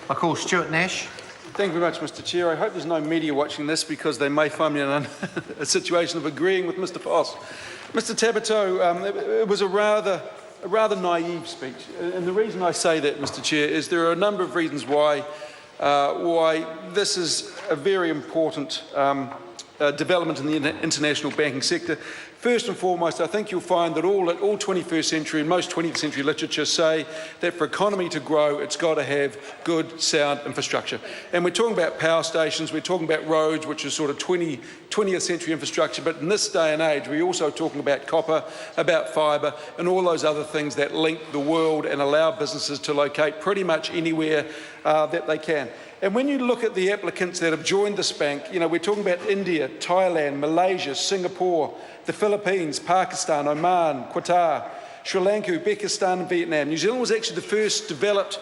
I call Stuart Nash. Thank you very much, Mr Chair. I hope there's no media watching this because they may find me in a situation of agreeing with Mr Foss. Mr Tabito, it was a rather naive speech. And the reason I say that, Mr Chair, is there are a number of reasons why this is a very important development in the international banking sector. First and foremost, I think you'll find that all 21st century and most 20th century literature say that for economy to grow, it's got to have good, sound infrastructure. And we're talking about power stations, we're talking about roads, which is sort of 20th century infrastructure, but in this day and age, we're also talking about copper, about fibre, and all those other things that link the world and allow businesses to locate pretty much anywhere that they can. And when you look at the applicants that have joined this bank, you know, we're talking about India, Thailand, Malaysia, Singapore, the Philippines, Pakistan, Oman, Qatar, Sri Lanka, Uzbekistan and Vietnam. New Zealand was actually the first developed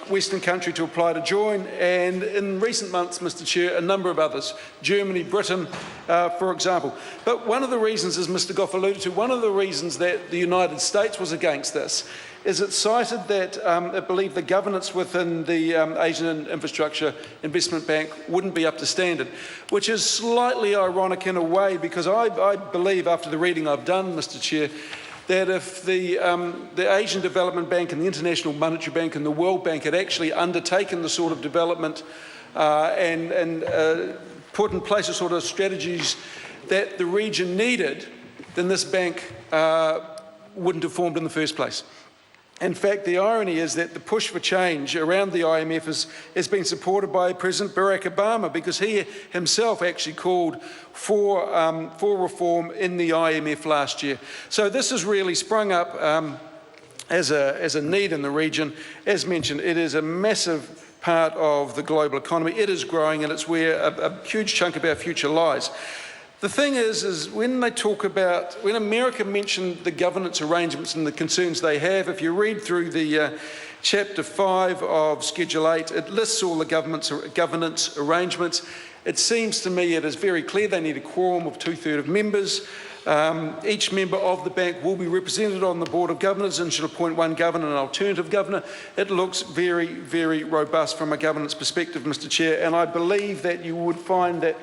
Western country to apply to join, and in recent months, Mr Chair, a number of others, Germany, Britain, for example. But one of the reasons, as Mr Goff alluded to, one of the reasons that the United States was against this is it cited that it believed the governance within the Asian Infrastructure Investment Bank wouldn't be up to standard, which is slightly ironic in a way, because I believe, after the reading I've done, Mr Chair, that if the Asian Development Bank and the International Monetary Bank and the World Bank had actually undertaken the sort of development and put in place the sort of strategies that the region needed, then this bank wouldn't have formed in the first place. In fact, the irony is that the push for change around the IMF has been supported by President Barack Obama, because he himself actually called for reform in the IMF last year. So this has really sprung up as a need in the region. As mentioned, it is a massive part of the global economy. It is growing, and it's where a huge chunk of our future lies. The thing is when they talk about, when America mentioned the governance arrangements and the concerns they have, if you read through the Chapter 5 of Schedule 8, it lists all the governance arrangements. It seems to me it is very clear they need a quorum of 2/3 of members. Each member of the bank will be represented on the Board of Governors and should appoint one governor and an alternative governor. It looks very, very robust from a governance perspective, Mr Chair, and I believe that you would find that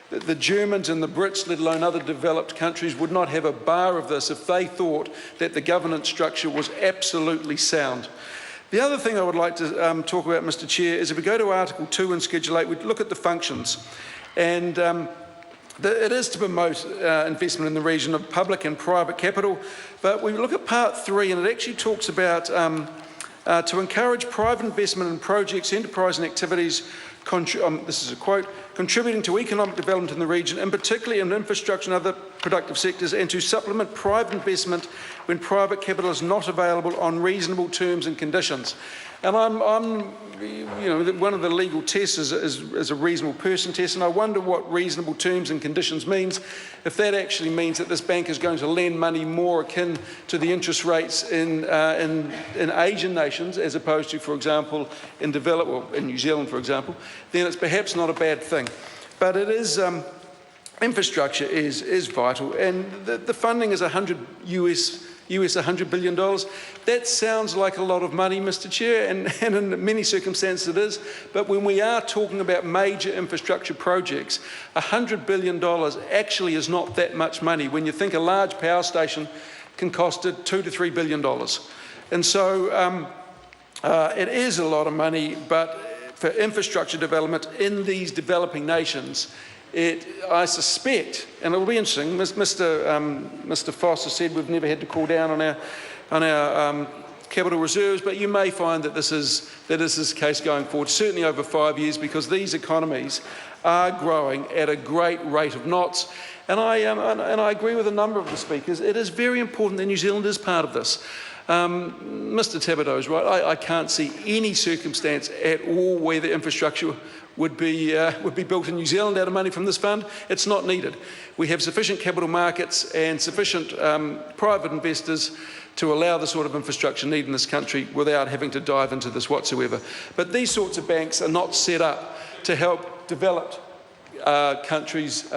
the Germans and the Brits, let alone other developed countries, would not have a bar of this if they thought that the governance structure was absolutely sound. The other thing I would like to talk about, Mr Chair, is if we go to Article 2 in Schedule 8, we look at the functions. And it is to promote investment in the region of public and private capital, but we look at Part 3 and it actually talks about to encourage private investment in projects, enterprise and activities, this is a quote, contributing to economic development in the region, and particularly in infrastructure and other productive sectors, and to supplement private investment when private capital is not available on reasonable terms and conditions. And you know, one of the legal tests is a reasonable person test, and I wonder what reasonable terms and conditions means, if that actually means that this bank is going to lend money more akin to the interest rates in Asian nations, as opposed to, for example, in New Zealand, for example, then it's perhaps not a bad thing. But it is, infrastructure is vital, and the funding is $100 billion. That sounds like a lot of money, Mr Chair, and in many circumstances it is, but when we are talking about major infrastructure projects, $100 billion actually is not that much money when you think a large power station can cost $2 to $3 billion. And so it is a lot of money, but for infrastructure development in these developing nations, I suspect, and it will be interesting, Mr Foss has said we've never had to call down on our capital reserves, but you may find that this is the case going forward, certainly over 5 years, because these economies are growing at a great rate of knots. And I agree with a number of the speakers. It is very important that New Zealand is part of this. Mr Tabito is right. I can't see any circumstance at all where the infrastructure would be built in New Zealand out of money from this fund. It's not needed. We have sufficient capital markets and sufficient private investors to allow the sort of infrastructure needed in this country without having to dive into this whatsoever. But these sorts of banks are not set up to help developed countries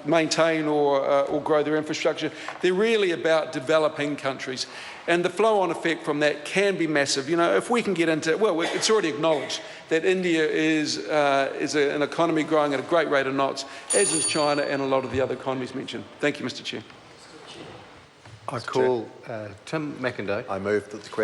maintain or grow their infrastructure. They're really about developing countries. And the flow-on effect from that can be massive. You know, if we can get into, well, it's already acknowledged that India is an economy growing at a great rate of knots, as is China and a lot of the other economies mentioned. Thank you, Mr. Chair. I call Tim McIndoe. I move that the question